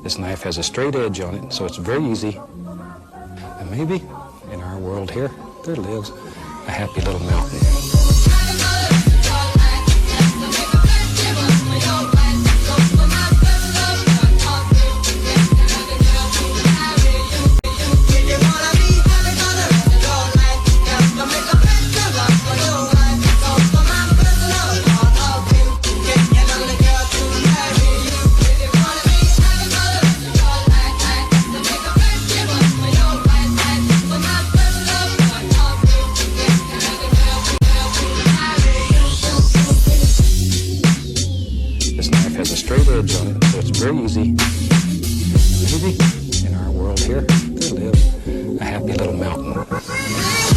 This knife has a straight edge on it, so it's very easy. And maybe in our world here, there lives a happy little mountain. Has a straight edge on it, so it's very easy. Maybe in our world here, there lives a happy little mountain.